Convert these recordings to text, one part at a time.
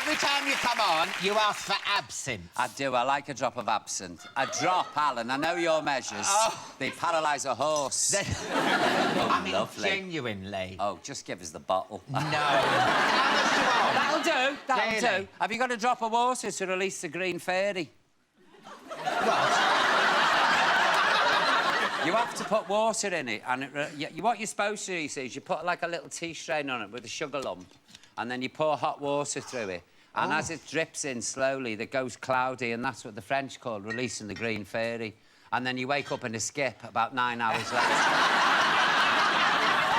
every time you come on, you ask for absinthe. I do. I like a drop of absinthe. A drop, Alan. I know your measures. Oh. They paralyse a horse. I mean, lovely. genuinely. Oh, just give us the bottle. No. How much do you want? That'll do. That'll Really? do. Have you got a drop of water to release the green fairy? What? You have to put water in it, and what you're supposed to do, you see, is you put like a little tea strain on it with a sugar lump, and then you pour hot water through it, and as it drips in slowly, it goes cloudy, and that's what the French call releasing the green fairy. And then you wake up in a skip about 9 hours later.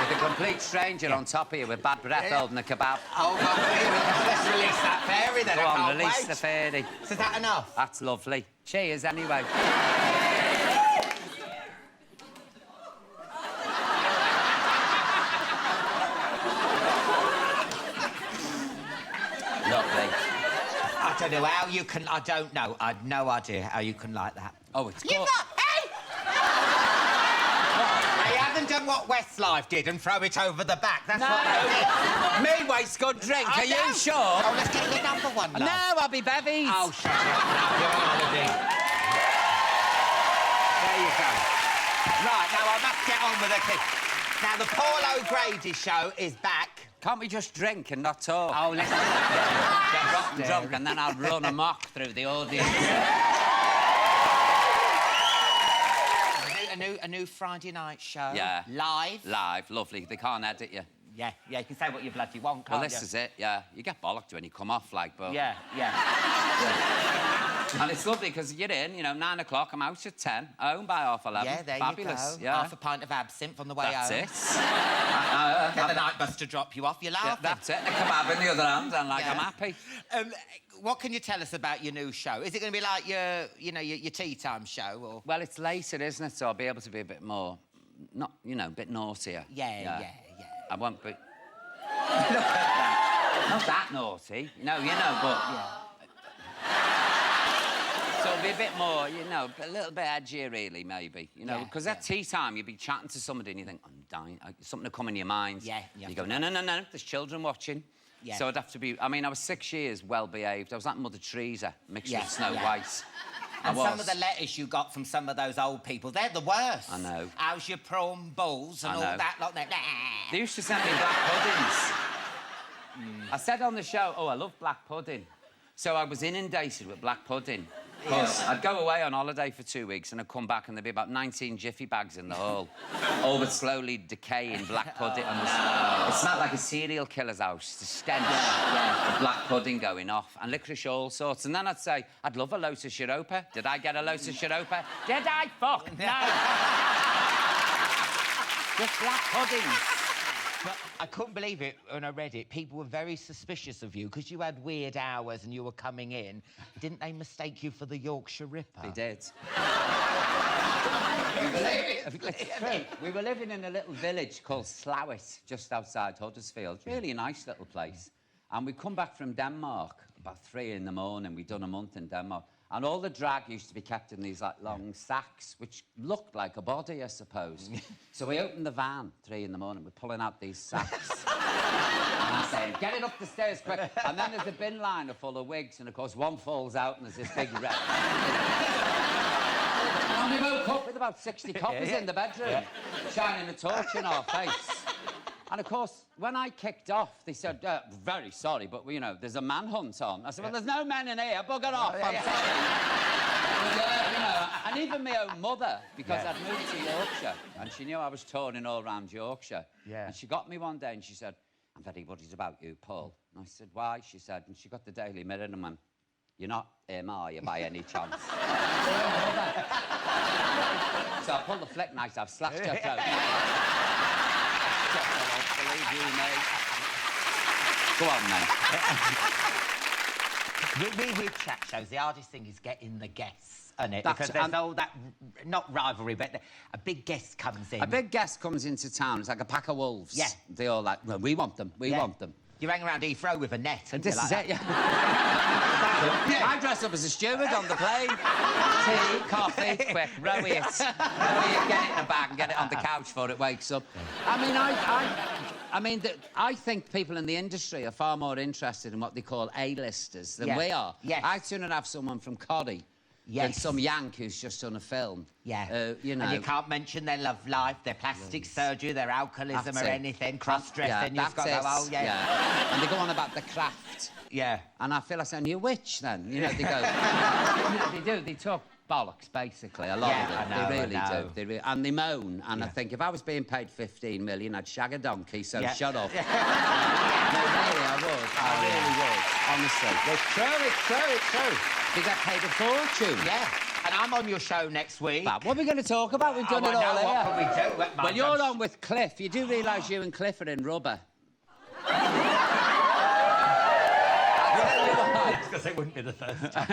With a complete stranger on top of you with bad breath holding a kebab. Oh, my God. Let's release that fairy then. Go I on, can't release wait. the fairy. So is that enough? That's lovely. Cheers, anyway. Lovely. I don't know how you can... I don't know. I've no idea how you can like that. Oh, it's You've good. got... Hey! They haven't done what Westlife did and throw it over the back. That's what they did. Me waste good drink. I Are you know. sure? Oh, let's get your number one, love. No, I'll be bevies. Oh, shut up. No, you're on holiday. There you go. Right, now I must get on with the kids. Now, the Paul O'Grady show is back. Can't we just drink and not talk? Oh, let's Get rotten drunk and then I'll run amok through the audience. A new Friday night show. Yeah. Live. Live, lovely. They can't edit you. Yeah, you can say what you bloody want, Well, can't this you? is it, yeah. You get bollocked when you come off, like, but... Yeah. And it's lovely, because you're in, you know, 9 o'clock, I'm out at 10, home by 11:30. Yeah, there Fabulous. you go. Yeah. Half a pint of absinthe on the way That's home. it. Get the night bus to drop you off, you're laughing. Yeah, that's it. A kebab in the other hand, and, like, Yeah. I'm happy. What can you tell us about your new show? Is it going to be like your tea time show, or...? Well, it's later, isn't it? So I'll be able to be a bit more, not, you know, a bit naughtier. Yeah. I won't be... Look at that. Not that naughty. No, you know, but... Yeah. So it'll be a bit more, you know, a little bit edgier, really, maybe. You know, Yeah, because at tea time, you'd be chatting to somebody and you think, I'm dying. Something will come in your mind. Yeah. You go, no, there's children watching. Yeah. So I'd have to be... I mean, I was 6 years well-behaved. I was like Mother Teresa, mixed with Snow yeah. White. And some of the letters you got from some of those old people, they're the worst. I know. How's your prawn balls and all that lot there? They used to send me black puddings. I said on the show, oh, I love black pudding. So I was inundated with black pudding. Because I'd go away on holiday for 2 weeks and I'd come back and there'd be about 19 jiffy bags in the hall. All with slowly decaying black pudding. And it smelled like a serial killer's house. The stench of black pudding going off. And licorice all sorts. And then I'd say, I'd love a Lotus Europa. Did I get a Lotus Europa? Did I? Fuck, no. Just black puddings. But I couldn't believe it when I read it. People were very suspicious of you because you had weird hours and you were coming in. Didn't they mistake you for the Yorkshire Ripper? They did. We were living in a little village called Slowett, just outside Huddersfield. Really a nice little place. And we'd come back from Denmark about 3 in the morning. We'd done a month in Denmark. And all the drag used to be kept in these, like, long sacks, which looked like a body, I suppose. So we opened the van, 3 in the morning. We're pulling out these sacks. And I'm saying, get it up the stairs quick. And then there's a bin liner full of wigs, and, of course, one falls out, and there's this big red... And we woke up with about 60 coppers in the bedroom, shining a torch in our face. And, of course, when I kicked off, they said, very sorry, but, you know, there's a manhunt on. I said, well, there's no men in here. Bugger off. I'm sorry. You know, and even my own mother, because I'd moved to Yorkshire, and she knew I was touring all around Yorkshire. Yeah. And she got me one day and she said, I'm very worried about you, Paul. And I said, why? She said, and she got the Daily Mirror and went, you're not him, are you, by any chance? So I pulled the flick knife, I've slashed her throat. Believe you, mate. Go on, mate. With chat shows, the hardest thing is getting the guests, isn't it? That's- Because there's all that, not rivalry, but a big guest comes in. A big guest comes into town, it's like a pack of wolves. Yeah. They all like, well, we want them, we want them. You hang around Heathrow with a net. And this like is that. it, yeah. I dress up as a steward on the plane. Tea, coffee, quick, row it. Get it in a bag and get it on the couch before it wakes up. I mean, I mean, I think people in the industry are far more interested in what they call A-listers than we are. Yes. I'd sooner have someone from Coddy than some yank who's just done a film. Yeah. You know. And you can't mention their love life, their plastic surgery, their alcoholism or anything, cross-dressing. Yeah, You've got to go, oh, yeah. And they go on about the craft. Yeah. And I feel like saying, you witch, then. You know, they go... they do. They talk bollocks, basically, a lot of them. I know, they really do. And they moan. And I think, if I was being paid 15 million, I'd shag a donkey, so shut up. No, really, I would. I really would, honestly. It's true. They get paid a fortune. Yeah. And I'm on your show next week. But what are we going to talk about? We've done it all here. What can we do? Well, you're on with Cliff. You do realise you and Cliff are in rubber. Because it wouldn't be the first time.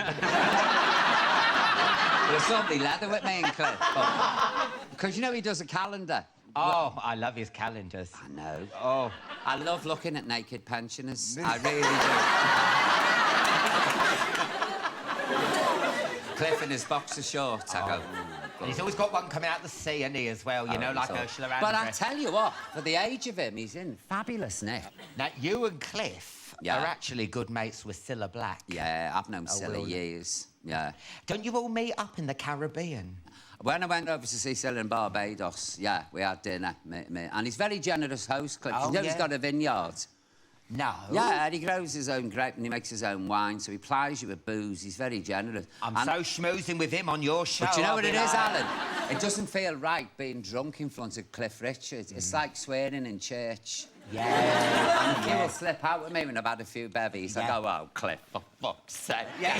There's somebody leather with me and Cliff. Because you know he does a calendar. Oh, I love his calendars. I know. Oh. I love looking at naked pensioners. I really do. Cliff in his boxer shorts, I go... And he's always got one coming out the sea, hasn't he, as well, you know, like Ursula Andress. But I tell you what, for the age of him, he's in fabulous nick. Now, you and Cliff are actually good mates with Cilla Black. Yeah, I've known Cilla years. Yeah. Don't you all meet up in the Caribbean? When I went over to see Cilla in Barbados, yeah, we had dinner. And he's a very generous host, Cliff. You know he's got a vineyard. No. Yeah, and he grows his own grape and he makes his own wine, so he plies you with booze. He's very generous. I'm so schmoozing with him on your show. But you know what it is, Alan? It doesn't feel right being drunk in front of Cliff Richard. It's like swearing in church. Yeah. And he will slip out with me when I've had a few bevies. I go, oh, Cliff, for fuck's sake. Yeah.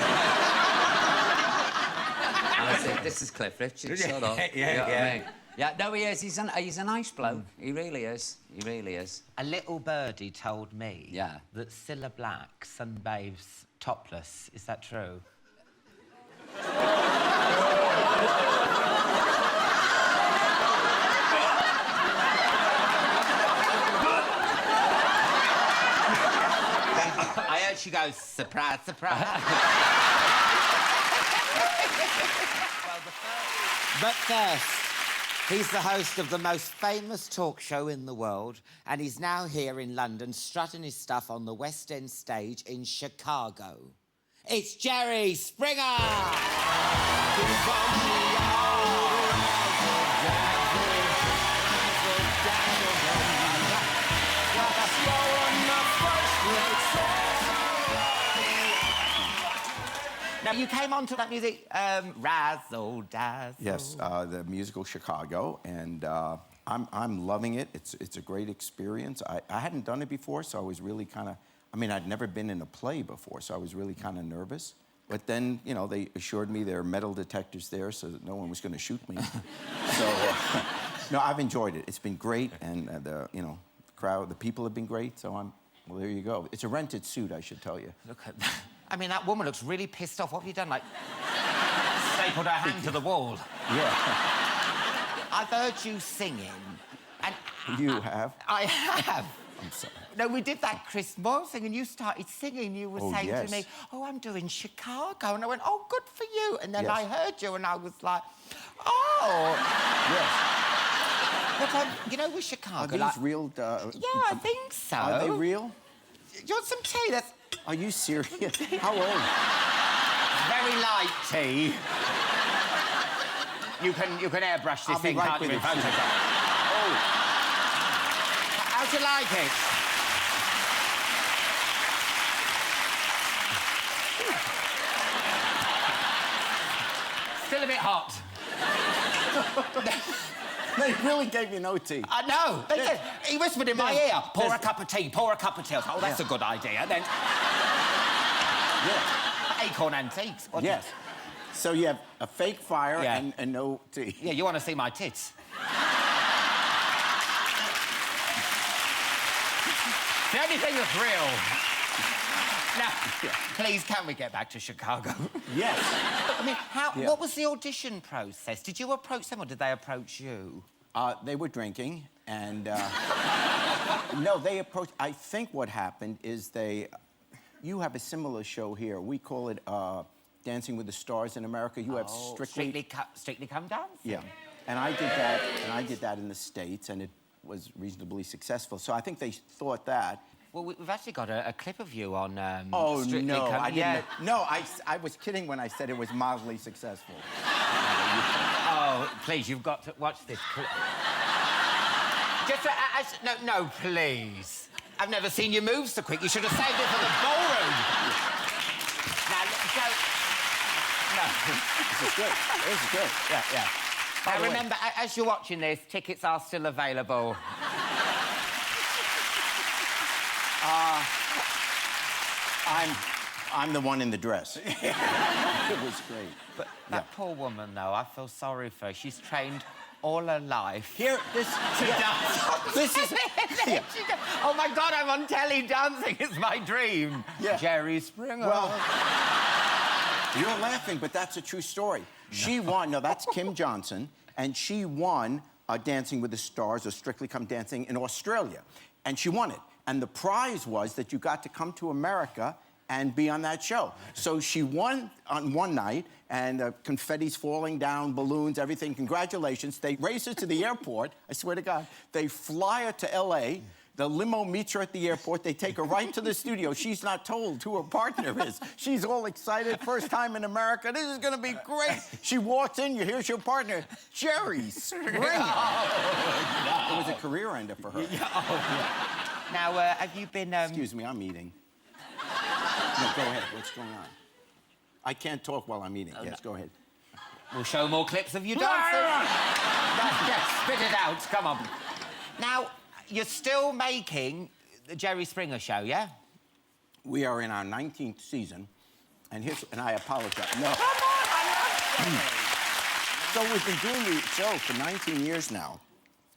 And I say, this is Cliff Richard, shut up. You know what I mean? Yeah, no, he is. He's a nice bloke. He really is. He really is. A little birdie told me that Cilla Black sunbathes topless. Is that true? I heard she goes, surprise, surprise. But first, he's the host of the most famous talk show in the world, and he's now here in London strutting his stuff on the West End stage in Chicago. It's Jerry Springer! Now, you came onto that music, Razzle Dazzle. Yes, the musical Chicago, and I'm loving it. It's a great experience. I hadn't done it before, so I was really kind of... I mean, I'd never been in a play before, so I was really kind of nervous. But then, you know, they assured me there are metal detectors there, so that no one was going to shoot me. So, no, I've enjoyed it. It's been great, and the crowd, the people have been great. So well, there you go. It's a rented suit, I should tell you. Look at that. I mean, that woman looks really pissed off. What have you done? Like, stapled her hand to the wall. Yeah. I've heard you singing, and... You have? I have. I'm sorry. No, we did that Chris Moore thing, and you started singing. You were saying to me, oh, I'm doing Chicago. And I went, oh, good for you. And then I heard you, and I was like, oh. Yes. But, you know, with Chicago... Are these real... yeah, I think so. Are they real? You want some tea? That's... Are you serious? How old? Very light tea. You can airbrush this thing, can't you? Oh. How'd you like it? Still a bit hot. They really gave you no tea. I know. He whispered in my ear, pour a cup of tea, pour a cup of tea. I was like, oh, that's a good idea. Then... Acorn Antiques. Yes. So you have a fake fire and no tea. Yeah, you want to see my tits? The only thing that's real. Now, please, can we get back to Chicago? Yes. I mean, what was the audition process? Did you approach them or did they approach you? They were drinking, and... no, they approached... I think what happened is you have a similar show here. We call it Dancing with the Stars in America. You have Strictly... Strictly Come Dancing? Yeah. And I did that in the States, and it was reasonably successful. So I think they thought that. Well, we've actually got a clip of you on Oh, Strictly no, Come... I didn't. Yeah. No, I was kidding when I said it was mildly successful. Oh, please, you've got to watch this clip. Just, no, please. I've never seen you move so quick. You should have saved it for the ballroom. Now, don't... No. This is good. This is good. Yeah. Now, remember, as you're watching this, tickets are still available. I'm the one in the dress. It was great. But that poor woman, though, I feel sorry for her. She's trained all her life. Here, this is... Yeah. Oh, my God, I'm on telly dancing. It's my dream. Yeah. Jerry Springer. Well, you're laughing, but that's a true story. She won. No, that's Kim Johnson, and she won Dancing with the Stars or Strictly Come Dancing in Australia, and she won it. And the prize was that you got to come to America and be on that show. So she won on one night, and confetti's falling down, balloons, everything. Congratulations. They race her to the airport. I swear to God. They fly her to L.A. The limo meets her at the airport. They take her right to the studio. She's not told who her partner is. She's all excited. First time in America. This is going to be great. She walks in. Here's your partner, Jerry Springer. Oh, no. It was a career ender for her. Now, have you been... Excuse me, I'm eating. No, go ahead. What's going on? I can't talk while I'm eating. Yes, go ahead. We'll show more clips of you dancing. Yes, spit it out. Come on. Now, you're still making the Jerry Springer show, yeah? We are in our 19th season, and I apologize. No. Come on, I love it. So we've been doing the show for 19 years now,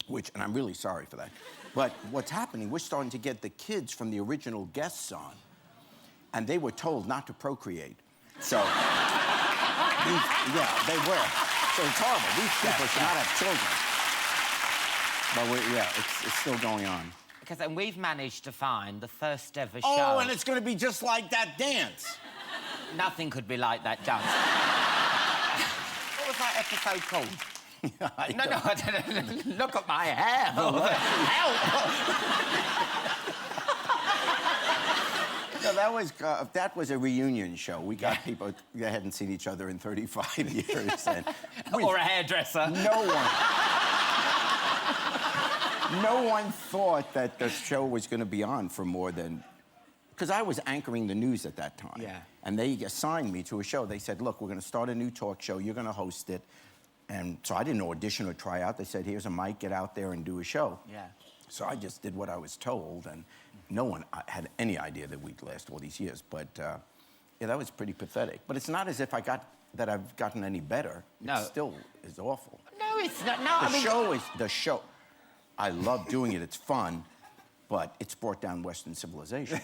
and I'm really sorry for that. But what's happening, we're starting to get the kids from the original guests on, and they were told not to procreate. So, yeah, they were. So it's horrible. These people should not have children. But it's still going on. And we've managed to find the first ever show. Oh, and it's going to be just like that dance. Nothing could be like that dance. What was that episode called? No, look at my hair. Help! No, that was a reunion show. We got people that hadn't seen each other in 35 years. And or a hairdresser. No one thought that the show was going to be on for more than... Because I was anchoring the news at that time. Yeah. And they assigned me to a show. They said, look, we're going to start a new talk show. You're going to host it. And so I didn't audition or try out. They said, here's a mic, get out there and do a show. Yeah. So I just did what I was told, and no one had any idea that we'd last all these years. But, yeah, that was pretty pathetic. But it's not as if I've gotten any better. No. It still is awful. No, it's not. No, The show. I love doing it. It's fun, but it's brought down Western civilization.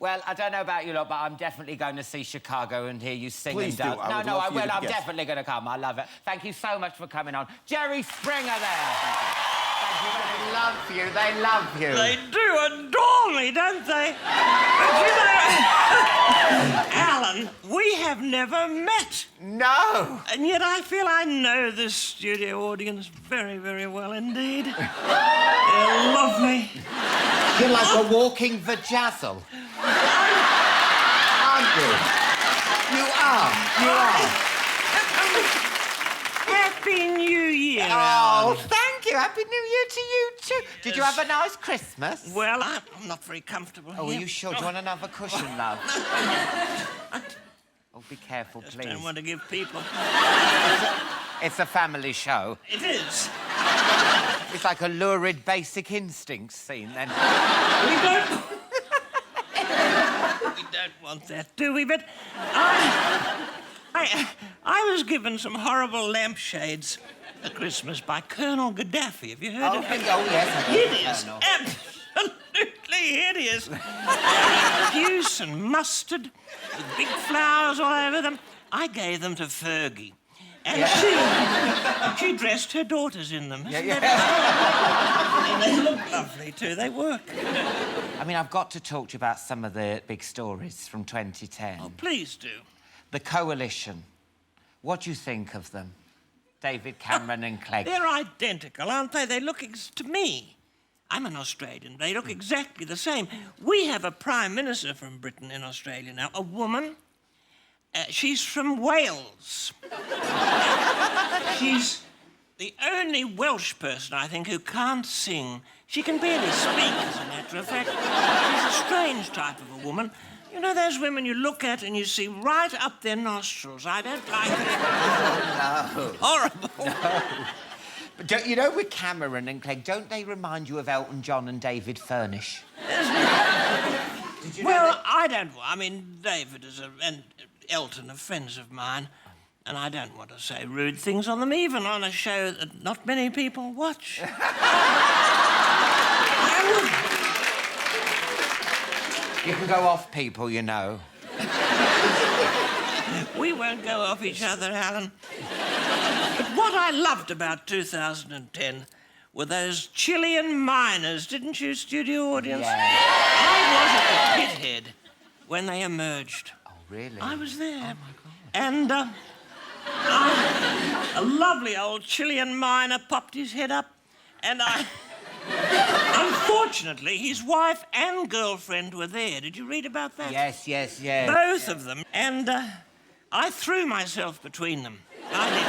Well, I don't know about you lot, but I'm definitely going to see Chicago and hear you sing Please and do. dance. I I will. I'm yes. definitely going to come. I love it. Thank you so much for coming on. Jerry Springer there. Thank you. They love you. They love you. They do adore me, don't they? But you know, Alan, we have never met. No. And yet I feel I know this studio audience very, very well indeed. They love me. You're like a walking vajazzle. Aren't you? You are. Happy New Year, Oh, Alan. thank you. Happy New Year to you, too. Did you have a nice Christmas? Well, I'm not very comfortable Oh, here. are you sure? Do you want another cushion, love? Oh, be careful, I please. don't want to give people... It's a family show. It is. It's like a lurid Basic Instincts scene, then. We don't... we don't want that, do we? But I was given some horrible lampshades at Christmas by Colonel Gaddafi. Have you heard of him? Oh, yes. Hideous. Absolutely hideous. Puce and mustard with big flowers all over them. I gave them to Fergie. And she dressed her daughters in them. And they look lovely, too. They work. I mean, I've got to talk to you about some of the big stories from 2010. Oh, please do. The Coalition. What do you think of them? David Cameron and Clegg. They're identical, aren't they? They look to me. I'm an Australian. They look exactly the same. We have a Prime Minister from Britain in Australia now, a woman. She's from Wales. She's the only Welsh person, I think, who can't sing. She can barely speak, as a matter of fact. She's a strange type of a woman. You know those women you look at and you see right up their nostrils? I don't like it. No. Horrible. No. But you know, with Cameron and Clegg, don't they remind you of Elton John and David Furnish? Well, I don't... I mean, David and Elton are friends of mine, and I don't want to say rude things on them, even on a show that not many people watch. You can go off people, you know. We won't go off each other, Alan. But what I loved about 2010 were those Chilean miners, didn't you, studio audience? Yeah. I was at the pithead when they emerged. Oh, really? I was there. Oh, my God. And a lovely old Chilean miner popped his head up, and unfortunately, his wife and girlfriend were there. Did you read about that? Yes. Both of them. And I threw myself between them. I did.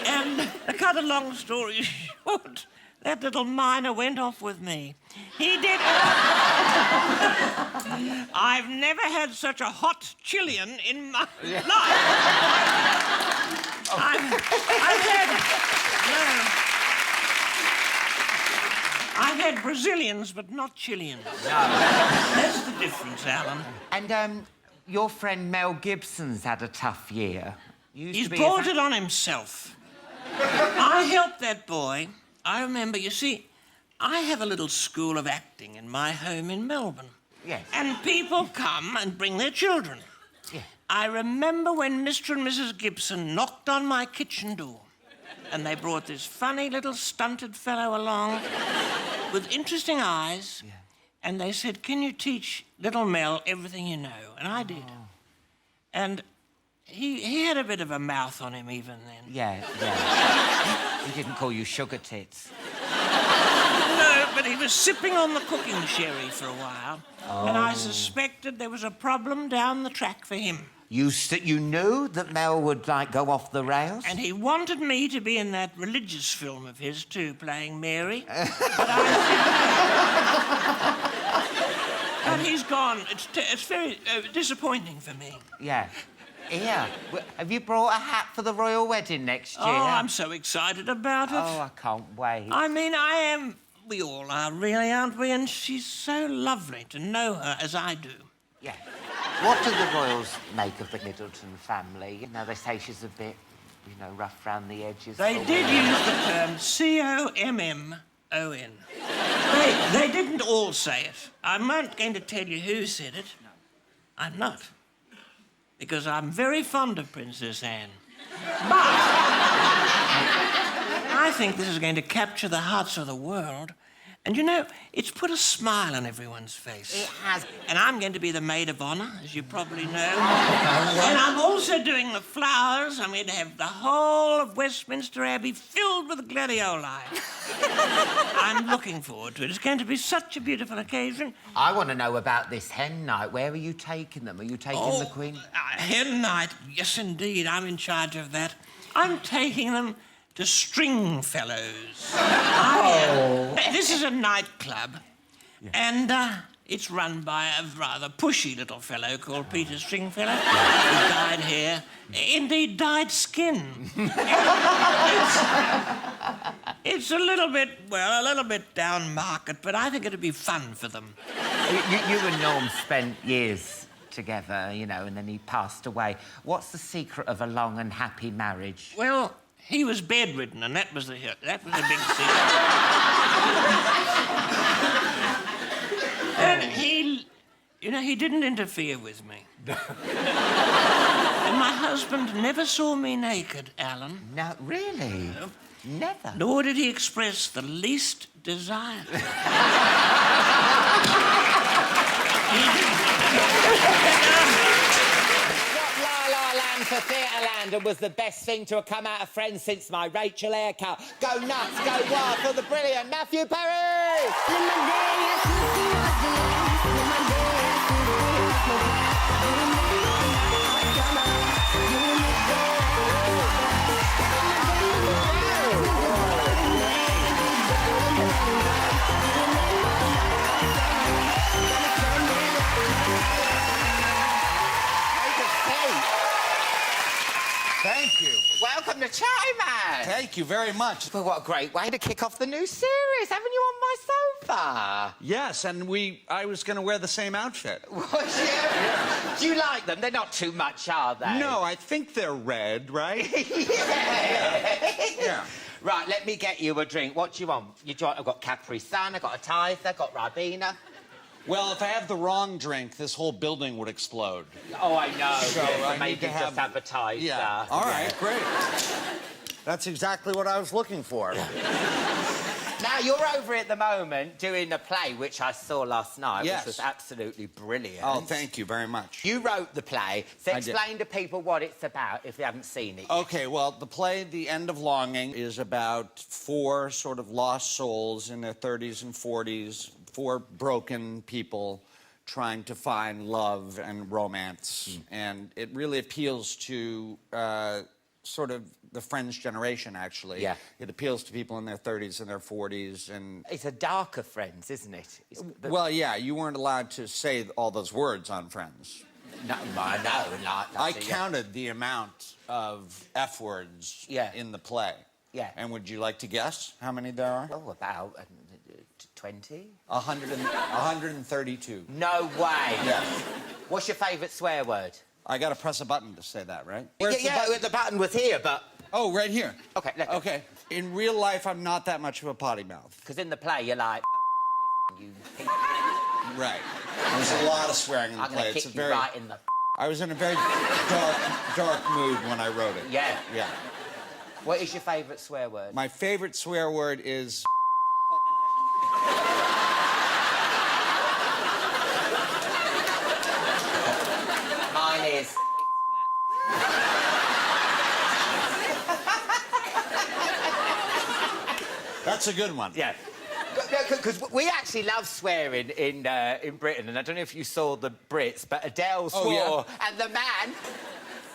And to cut a long story short, that little miner went off with me. He did. I've never had such a hot Chilean in my life. I've had Brazilians, but not Chileans. No. That's the difference, Alan. And your friend Mel Gibson's had a tough year. He's brought it on himself. I helped that boy. I remember, you see, I have a little school of acting in my home in Melbourne. Yes. And people come and bring their children. Yeah. I remember when Mr. and Mrs. Gibson knocked on my kitchen door and they brought this funny little stunted fellow along with interesting eyes, and they said, "Can you teach little Mel everything you know?" And I did. And he had a bit of a mouth on him even then. Yeah. He didn't call you sugar tits. No, but he was sipping on the cooking sherry for a while, and I suspected there was a problem down the track for him. You knew that Mel would, go off the rails? And he wanted me to be in that religious film of his, too, playing Mary. But but he's gone. It's very disappointing for me. Yeah. Yeah. Have you brought a hat for the royal wedding next year? Oh, I'm so excited about it. Oh, I can't wait. I mean, I am... We all are, really, aren't we? And she's so lovely to know her as I do. Yeah. What do the royals make of the Middleton family? You know, they say she's a bit, rough round the edges. They did use the term C-O-M-M-O-N. They didn't all say it. I'm not going to tell you who said it. No. I'm not. Because I'm very fond of Princess Anne. But I think this is going to capture the hearts of the world. And, it's put a smile on everyone's face. It has. And I'm going to be the maid of honour, as you probably know. And I'm also doing the flowers. I'm going to have the whole of Westminster Abbey filled with gladioli. I'm looking forward to it. It's going to be such a beautiful occasion. I want to know about this hen night. Where are you taking them? Are you taking the Queen? Hen night. Yes, indeed. I'm in charge of that. I'm taking them to Stringfellows. This is a nightclub, and it's run by a rather pushy little fellow called Peter Stringfellow, with dyed hair, indeed dyed skin. It's a little bit down market, but I think it'd be fun for them. You and Norm spent years together, and then he passed away. What's the secret of a long and happy marriage? Well, he was bedridden, and that was a big secret. And he didn't interfere with me. And my husband never saw me naked, Alan. No, really? No. Never? Nor did he express the least desire. What La La Land to Theatreland and was the best thing to have come out of Friends since my Rachel haircut. Go nuts, go wild for the brilliant Matthew Perry! Thank you. Welcome to Chatty Man! Thank you very much. Well, what a great way to kick off the new series, having you on my sofa. Yes, and I was going to wear the same outfit. Was you? Yeah. Do you like them? They're not too much, are they? No, I think they're red, right? Yeah. Right, let me get you a drink. What do you want? I've got Capri Sun, I've got a Tiger, I've got Ribena. Well, if I have the wrong drink, this whole building would explode. Oh, I know. So I maybe need to just have a Tiger. Yeah. All right, great. That's exactly what I was looking for. Now, you're over at the moment doing a play, which I saw last night, Yes. which was absolutely brilliant. Oh, thank you very much. You wrote the play, so I did. explain to people what it's about if they haven't seen it yet. Okay, well, the play, The End of Longing, is about 4 sort of lost souls in their 30s and 40s, 4 broken people trying to find love and romance. And it really appeals to sort of the Friends generation, actually. Yeah. It appeals to people in their 30s and their 40s. And It's a darker Friends, isn't it? well, yeah, you weren't allowed to say all those words on Friends. No, I know. I counted the amount of F words in the play. Yeah. And would you like to guess how many there are? Oh, about 20? 132. No way. Yeah. What's your favourite swear word? I gotta press a button to say that, right? The button was here, but... Oh, right here. Okay, let's go. Okay. In real life, I'm not that much of a potty mouth. Because in the play, you're like... you... Right. There's a lot of swearing in the I'm play. going to kick you right in the... I was in a very dark mood when I wrote it. Yeah. Yeah. What is your favourite swear word? My favorite swear word is... Mine is... That's a good one. Yeah. Because we actually love swearing in Britain, and I don't know if you saw the Brits, but Adele swore, and the man,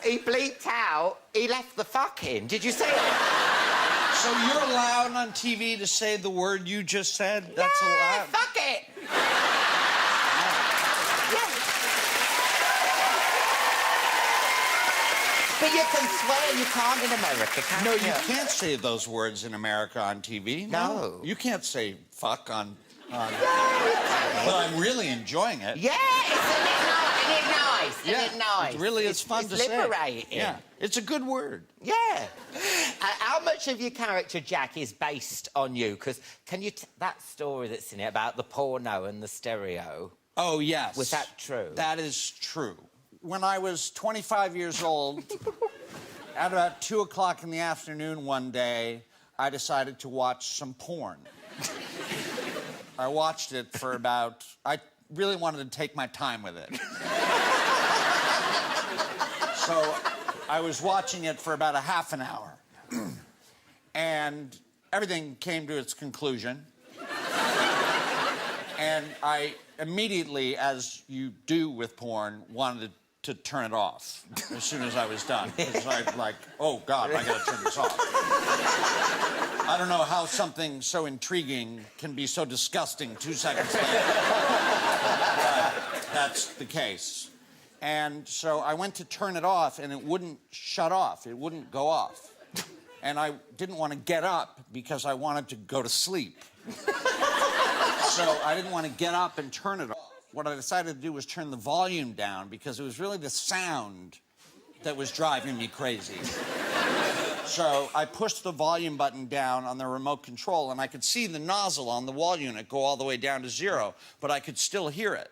he bleeped out, he left the fuck in. Did you see it? So you're allowed on TV to say the word you just said? That's allowed? Fuck it! But you can swear, you can't in America, can No, you? you can't say those words in America on TV. No. You can't say fuck on... But I'm really enjoying it. Yeah, isn't it nice? Isn't it nice? It really is fun to say. It's liberating. Yeah, it's a good word. Yeah. How much of your character, Jack, is based on you? Because can you... that story that's in it about the porno and the stereo... Oh, yes. Was that true? That is true. When I was 25 years old, at about 2 o'clock in the afternoon one day, I decided to watch some porn. I watched it for about... I really wanted to take my time with it. So I was watching it for about a half an hour. And everything came to its conclusion. And I immediately, as you do with porn, wanted to turn it off as soon as I was done. Because I'm like, oh, God, I gotta turn this off. I don't know how something so intriguing can be so disgusting 2 seconds later. But that's the case. And so I went to turn it off, and it wouldn't shut off. It wouldn't go off. And I didn't want to get up because I wanted to go to sleep. So I didn't want to get up and turn it off. What I decided to do was turn the volume down because it was really the sound that was driving me crazy. So I pushed the volume button down on the remote control, and I could see the nozzle on the wall unit go all the way down to 0, but I could still hear it.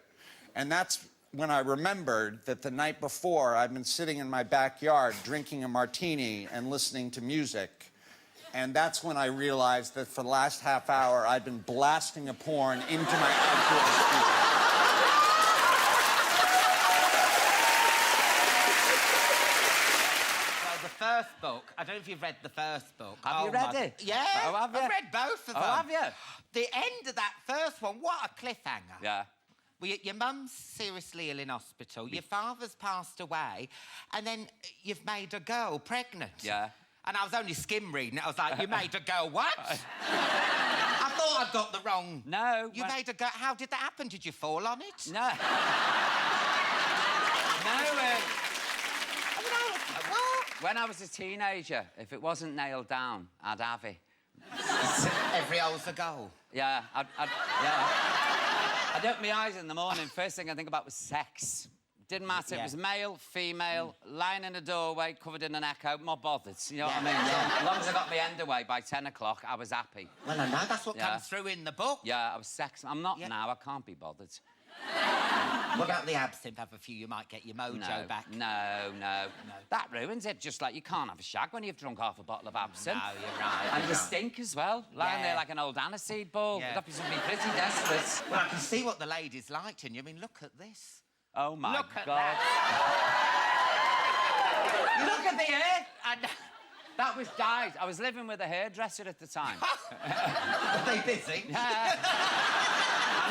And that's when I remembered that the night before I'd been sitting in my backyard drinking a martini and listening to music. And that's when I realized that for the last half hour, I'd been blasting a porn into my outdoor speaker. don't know if you've read the first book. Have you read it? Yeah. Oh, have you? I've read both of them. Oh, have you? The end of that first one, what a cliffhanger. Yeah. Well, your mum's seriously ill in hospital, your father's passed away, and then you've made a girl pregnant. Yeah. And I was only skim reading it. I was like, you made a girl what? I thought I'd got the wrong... No. You made a girl... How did that happen? Did you fall on it? No. What? When I was a teenager, if it wasn't nailed down, I'd have it. Every hole's a goal. Yeah, I'd open my eyes in the morning, first thing I think about was sex. Didn't matter, Yeah. it was male, female, lying in a doorway, covered in an echo, not bothered, you know what I mean? Yeah. As long as I got my end away by 10 o'clock, I was happy. Well, I know, that's what Yeah. comes through in the book. Yeah, I was sex. I'm not Yeah. now, I can't be bothered. What about the absinthe? Have a few, you might get your mojo back. No. That ruins it, just like you can't have a shag when you've drunk half a bottle of absinthe. No, you're right. And you're the right. stink as well, lying Yeah. there like an old aniseed ball. Yeah. That would be pretty desperate. Well, I can see what the ladies liked in you. I mean, look at this. Oh, my Look at God. that. Look at the hair. And... That was dyed. I was living with a hairdresser at the time. Are they busy? And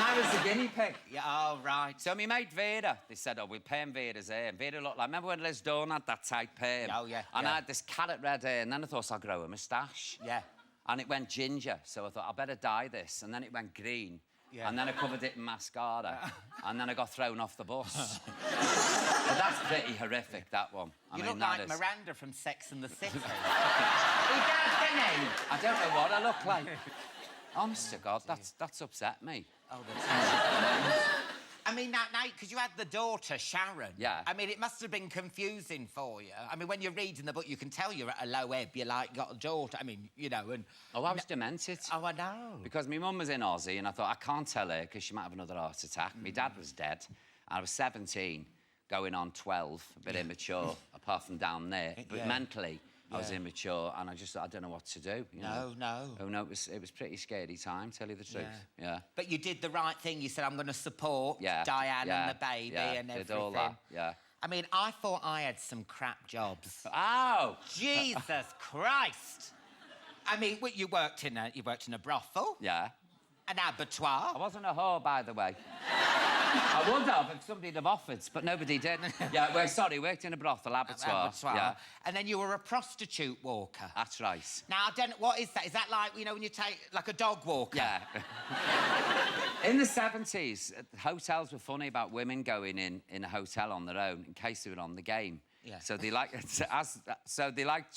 I was the guinea pig. Yeah, oh, right. So my mate Vera, they said, oh, we'll perm Vera's hair. And Vera looked like... Remember when Liz Dawn had that tight perm? Oh, yeah, And yeah. I had this carrot red hair, and then I thought I'll grow a moustache. Yeah. And it went ginger, so I thought, I better dye this. And then it went green. Yeah. And then I covered it in mascara. And then I got thrown off the bus. But that's pretty horrific, that one. You I mean, look that like is... Miranda from Sex and the City. I don't know what I look like. Honest to God, that's upset me. Oh, that's... I mean, that night, because you had the daughter, Sharon. Yeah. I mean, it must have been confusing for you. I mean, when you're reading the book, you can tell you're at a low ebb. You're like, got a daughter. I mean, you know, and... Oh, I was demented. Oh, I know. Because my mum was in Aussie, and I thought, I can't tell her, because she might have another heart attack. My dad was dead. I was 17, going on 12, a bit immature, apart from down there. But Yeah. mentally, I was immature, and I just thought, I don't know what to do. You know? No. Oh, no, it was pretty scary time, tell you the truth. Yeah. But you did the right thing. You said, I'm going to support Diane and the baby and everything. Did all that, yeah. I mean, I thought I had some crap jobs. Oh! Jesus Christ! I mean, you worked in a brothel, Yeah. an abattoir. I wasn't a whore, by the way. I would have if somebody'd have offered, but nobody did. Yeah, worked in a brothel, abattoir. Yeah. And then you were a prostitute walker. That's right. Now, I don't know, what is that? Is that like, you know, when you take, like a dog walker? Yeah. In the 70s, hotels were funny about women going in a hotel on their own in case they were on the game. Yeah. So they like to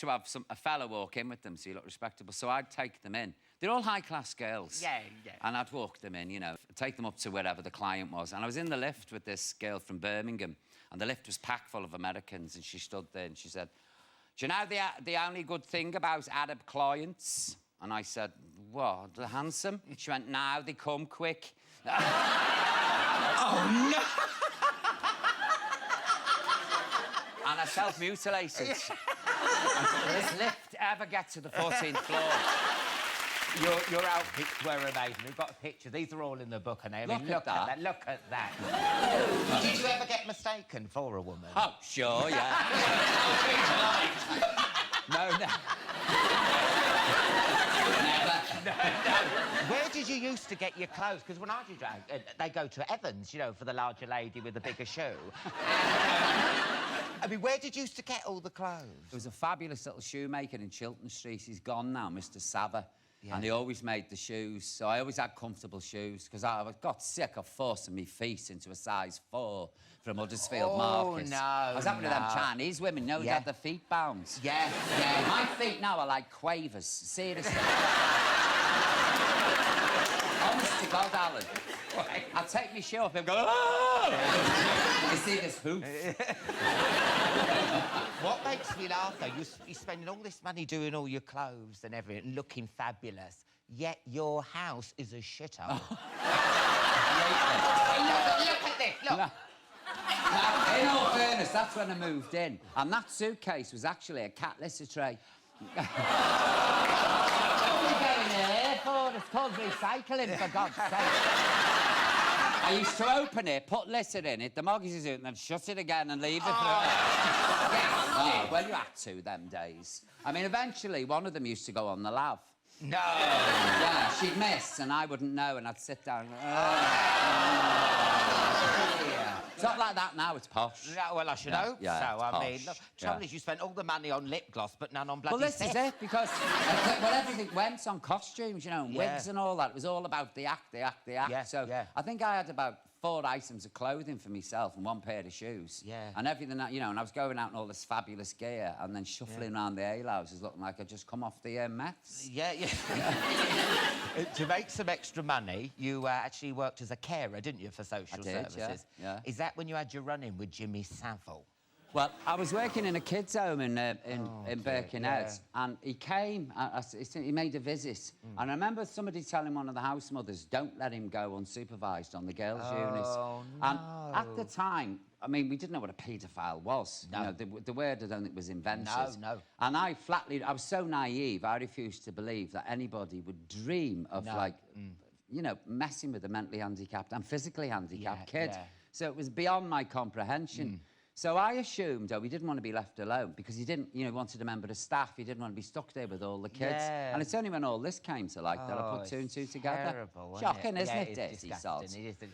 have a fella walk in with them so you look respectable. So I'd take them in. They're all high-class girls. Yeah. And I'd walk them in, you know, take them up to wherever the client was. And I was in the lift with this girl from Birmingham, and the lift was packed full of Americans, and she stood there and she said, do you know the only good thing about Arab clients? And I said, what, they're handsome? And she went, no, they come quick. Oh, no! And I self-mutilated. Does this lift ever get to the 14th floor? Your outfits were amazing. We've got a picture. These are all in the book, and I mean, Look at that. Look at that. Did you ever get mistaken for a woman? Oh, sure, yeah. No. Where did you used to get your clothes? Because when I do drag, they go to Evans, you know, for the larger lady with the bigger shoe. I mean, where did you used to get all the clothes? There was a fabulous little shoemaker in Chiltern Street. He's gone now, Mr. Sava. Yeah. And he always made the shoes, so I always had comfortable shoes, because I got sick of forcing my feet into a size 4 from Huddersfield Market. No, I was having with them Chinese women, you know, who had their feet bound. Yeah. My feet now are like quavers, seriously. Honest to God, Alan. I take my shoe off and go, oh! You see this hoof? What makes me laugh, though, you're spending all this money doing all your clothes and everything, looking fabulous, yet your house is a shithole. Look at this, look. No. In all fairness, that's when I moved in. And that suitcase was actually a cat litter tray. What are you going here for? It's called recycling, for God's sake. I used to open it, put litter in it, the moggies is in, and then shut it again and leave it for well, you had to them days. I mean, eventually, one of them used to go on the lav. No. Yeah, she'd miss, and I wouldn't know, and I'd sit down. It's not like that now, it's posh. No, well, I should hope yeah, so. I mean, posh. look, trouble is you spent all the money on lip gloss, but none on bloody Well, this is sex. it, because well, everything went on costumes, you know, and wigs and all that. It was all about the act, the act, the act. Yeah, so I think I had about 4 items of clothing for myself and 1 pair of shoes. Yeah. And everything that, you know, and I was going out in all this fabulous gear and then shuffling around the alehouses looking like I'd just come off the meths. Yeah. To make some extra money, you actually worked as a carer, didn't you, for social services? Yeah. Is that when you had your run-in with Jimmy Savile? Well, I was working in a kids' home in Birkenhead, and he came. He made a visit, and I remember somebody telling one of the house mothers, "Don't let him go unsupervised on the girls' unit." No. And at the time, I mean, we didn't know what a paedophile was. No. You know, the word I don't think was invented. No. And I was so naive. I refused to believe that anybody would dream of you know, messing with a mentally handicapped and physically handicapped kid. Yeah. So it was beyond my comprehension. So I assumed, he didn't want to be left alone because he didn't, you know, he wanted a member of staff. He didn't want to be stuck there with all the kids. Yeah. And it's only when all this came to light that I put 2 and 2 together. Terrible, Shocking, isn't yeah, it, it's dirty disgusting. sod? It is.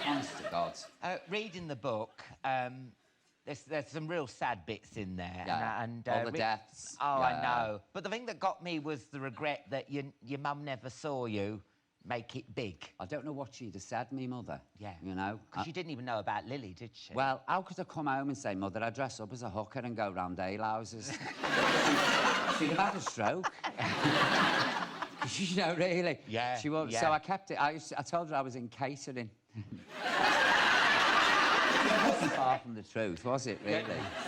Honest to God. Reading the book, there's some real sad bits in there. Yeah, and all the deaths. Oh, Yeah. I know. But the thing that got me was the regret that your mum never saw you make it big. I don't know what she'd have said, me mother. Yeah. You know? Because she didn't even know about Lily, did she? Well, how could I come home and say, Mother, I dress up as a hooker and go round alehouses? She'd have had a stroke. You know, really. Yeah, She won't. yeah. So I kept it. I told her I was in catering. It wasn't far from the truth, was it, really?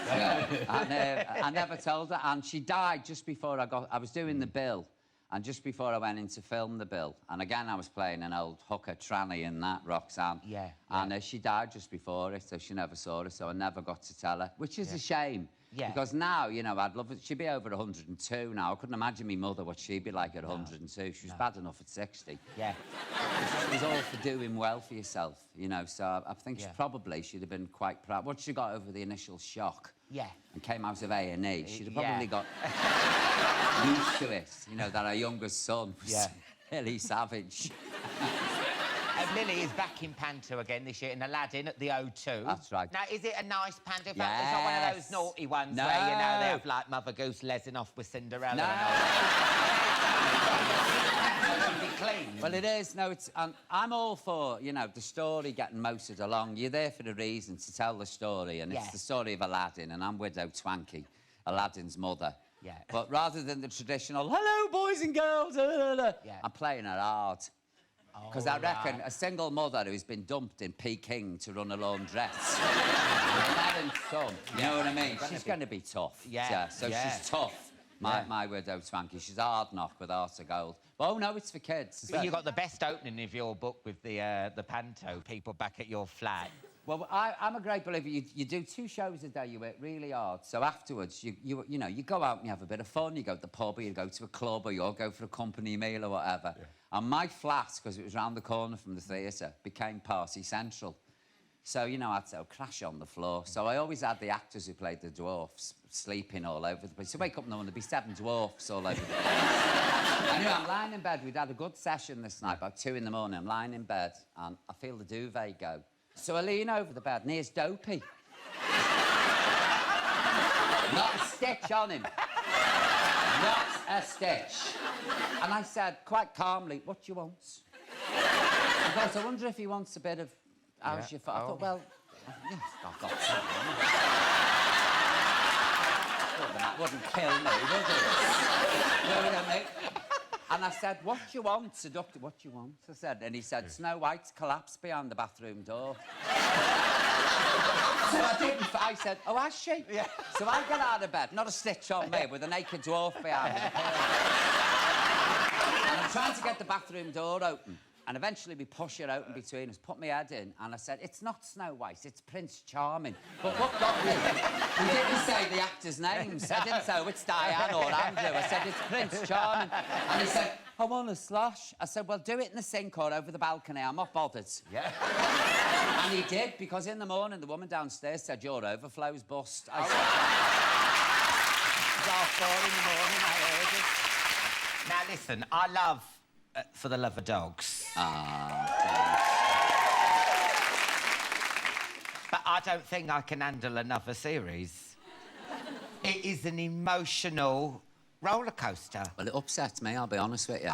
Yeah. And I never told her. And she died just before I was doing the bill. And just before I went in to film the bill, and again I was playing an old hooker tranny in that, Roxanne. Yeah. And she died just before it, so she never saw it, so I never got to tell her, which is a shame. Yeah. Because now, you know, I'd love it. She'd be over 102 now. I couldn't imagine my mother, what she'd be like at 102. She was bad enough at 60. Yeah. It was all for doing well for yourself, you know, so I think she'd have been quite proud. Once she got over the initial shock and came out of A&E, she'd have probably got used to it, you know, that her youngest son was really savage. Lily is back in Panto again this year in Aladdin at the O2. That's right. Now, is it a nice Panto? It's not one of those naughty ones where, you know, they have, like, Mother Goose lesing off with Cinderella and all that. It should be clean. Well, it is. No, it's... I'm all for, you know, the story getting motored along. You're there for a reason, to tell the story, and it's the story of Aladdin, and I'm Widow Twanky, Aladdin's mother. Yeah. But rather than the traditional, hello, boys and girls, I'm playing her hard. Because I reckon a single mother who's been dumped in Peking to run a laundress, dad and son, you know what I mean? She's going to be tough. So she's tough. My Widow Twanky. She's a hard knock with heart of gold. But, oh, no, it's for kids. You got the best opening of your book with the Panto people back at your flat. Well, I'm a great believer. You do 2 shows a day, you work really hard. So afterwards, you know, you go out and you have a bit of fun. You go to the pub, or you go to a club, or you all go for a company meal or whatever. Yeah. And my flat, because it was round the corner from the theatre, became party central. So, you know, I'd say, crash on the floor. So I always had the actors who played the dwarfs sleeping all over the place. So wake up in the morning, there'd be 7 dwarfs all over the place. Anyway, I'm lying in bed. We'd had a good session this night, about 2 in the morning. I'm lying in bed, and I feel the duvet go. So I lean over the bed, and here's Dopey. Not a stitch on him. Not a stitch. And I said, quite calmly, what do you want? He goes, I wonder if he wants a bit of... How's your foot? I thought, well... Yes, I've got some. That wouldn't kill me, would it? You know what I mean? And I said, what do you want, seductive? What do you want? I said, and he said, Snow White's collapsed behind the bathroom door. So I didn't. I said, oh, has she? Yeah. So I get out of bed, not a stitch on me, with a naked dwarf behind me. And I'm trying to get the bathroom door open. And eventually we push it open between us, put my head in, and I said, it's not Snow White, it's Prince Charming. But what got me, he didn't say the actors' names. I didn't say, oh, it's Diane or Andrew. I said, it's Prince Charming. And he said, I want a slosh. I said, well, do it in the sink or over the balcony. I'm not bothered. Yeah. And he did, because in the morning, the woman downstairs said, your overflow's bust. I said, it was 4 in the morning, I heard it. Now, listen, I love For the Love of Dogs. But I don't think I can handle another series. It is an emotional roller coaster. Well, it upsets me, I'll be honest with you.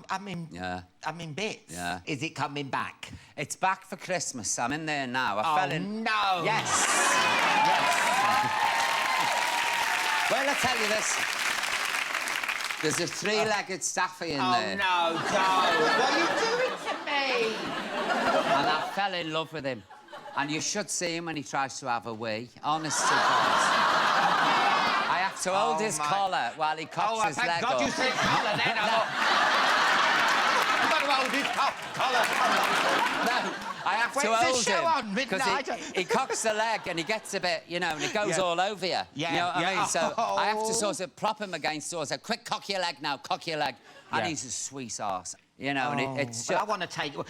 I'm in. Yeah. I'm in bits. Yeah. Is it coming back? It's back for Christmas. I'm in there now. I fell in. No. Yes. Yes. Well, I'll tell you this. There's a three-legged staffy in there. Oh, no, don't. What are you doing to me? And I fell in love with him. And you should see him when he tries to have a wee. Honest to God. I have to hold his collar while he cocks his leg God up. you said collar then. I've got to hold his collar. No, I have to When's the hold show him. on? Because Midnight? he cocks the leg and he gets a bit, you know, and it goes Yeah. all over you. Yeah, You know what I yeah. mean? So I have to Oh. sort of prop him against sort of, quick, cock your leg now, cock your leg. And Yeah. he's a sweet arse, you know, and it's But I just... want to take... Well,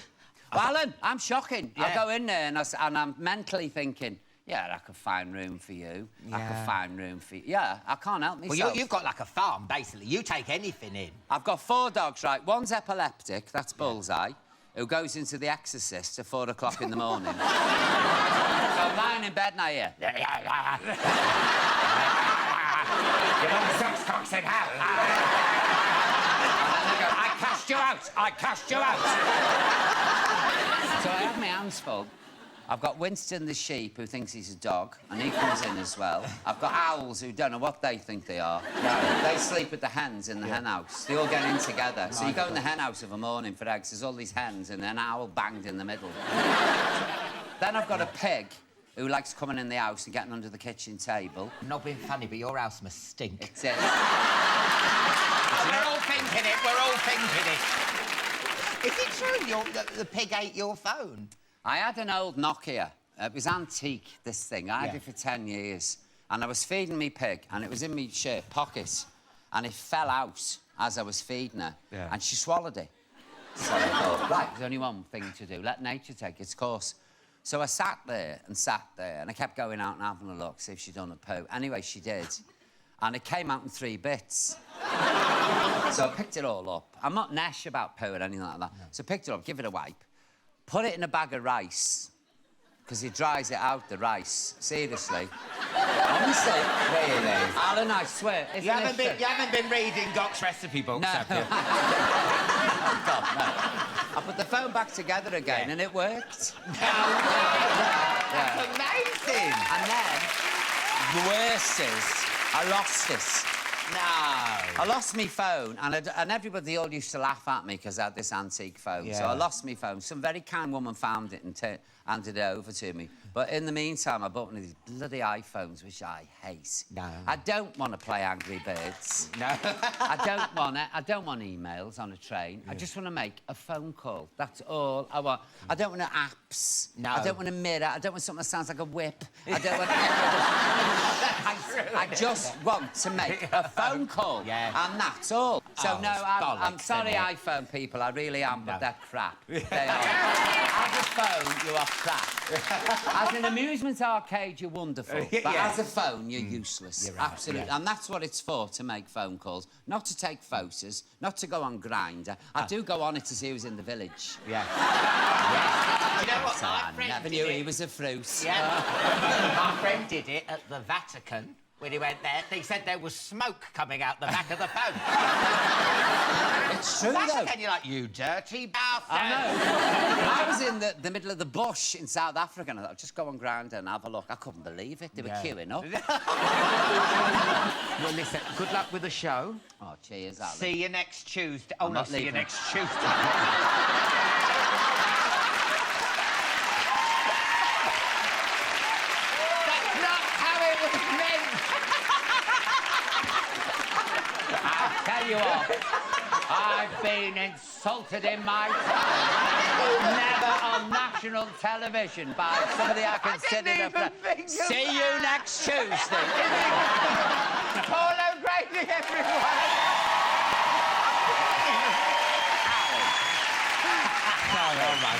Alan, I'm shocking. I Yeah. go in there and I'm mentally thinking, yeah, I could find room for you. I could Yeah. find room for you. Yeah, I can't help myself. Well, you've got like a farm, basically. You take anything in. I've got 4 dogs, right? One's epileptic, that's Bullseye, who goes into The Exorcist at 4 o'clock in the morning. So I'm lying in bed and I hear... You know the sex cock said how? And then they go, I cast you out! I cast you out! So I have my hands full. I've got Winston the sheep, who thinks he's a dog, and he comes in as well. I've got owls who don't know what they think they are. They sleep with the hens in the hen house. They all get in together. So you go in the hen house of a morning for eggs, there's all these hens, and an owl banged in the middle. Then I've got a pig who likes coming in the house and getting under the kitchen table. I'm not being funny, but your house must stink. It's it. We're all thinking it. We're all thinking it. Is it true the pig ate your phone? I had an old Nokia. It was antique, this thing. I had it for 10 years. And I was feeding me pig, and it was in my shirt pocket. And it fell out as I was feeding her. Yeah. And she swallowed it. So I thought, right, there's only one thing to do. Let nature take its course. So I sat there, and I kept going out and having a look, see if she'd done a poo. Anyway, she did. And it came out in 3 bits. So I picked it all up. I'm not nash about poo or anything like that. No. So I picked it up, give it a wipe, put it in a bag of rice, because it dries it out, the rice. Seriously. Honestly. Really? Alan, I swear. You haven't been reading Gok's recipe books, No. have you? Oh, God, no. I put the phone back together again, and it worked. That's amazing. And then, the worst is, I lost it. No. I lost my phone, and everybody all used to laugh at me because I had this antique phone. So Yeah. I lost my phone. Some very kind woman found it and handed it over to me. But in the meantime, I bought one of these bloody iPhones, which I hate. No. I don't want to play Angry Birds. No. I don't want it. I don't want emails on a train. I just want to make a phone call. That's all I want. I don't want apps. No. I don't want a mirror. I don't want something that sounds like a whip. I don't want... I just want to make a phone call. Yeah. And that's all. So, Oh, no, it's I'm bollocks, sorry, isn't it? iPhone people. I really am, but No. they're crap. They are. As a phone, you are crap. As an amusement arcade, you're wonderful. But Yeah. as a phone, you're useless. You're right, Absolutely. yeah. And that's what it's for, to make phone calls. Not to take photos, not to go on Grindr. I do go on it to see who's in the village. Yeah. You know what? So My I friend never did knew it. he was a fruit. Yeah. My friend did it at the Vatican. When he went there, they said there was smoke coming out the back of the phone. It's true, though. Vatican, you're like, you dirty bastard. I know. I was in the middle of the bush in South Africa, and I thought, just go on Grindr and have a look. I couldn't believe it. They were queuing up. Well, listen, good luck with the show. Oh, cheers, Alan. See you next Tuesday. Oh, I'm no, not see you leaving. next Tuesday. That's not how it was meant. I'll tell you what, I've been insulted in my time. Never on national television by somebody I considered a even friend. think of See you next Tuesday. Paulo Grady, everyone. Oh, my.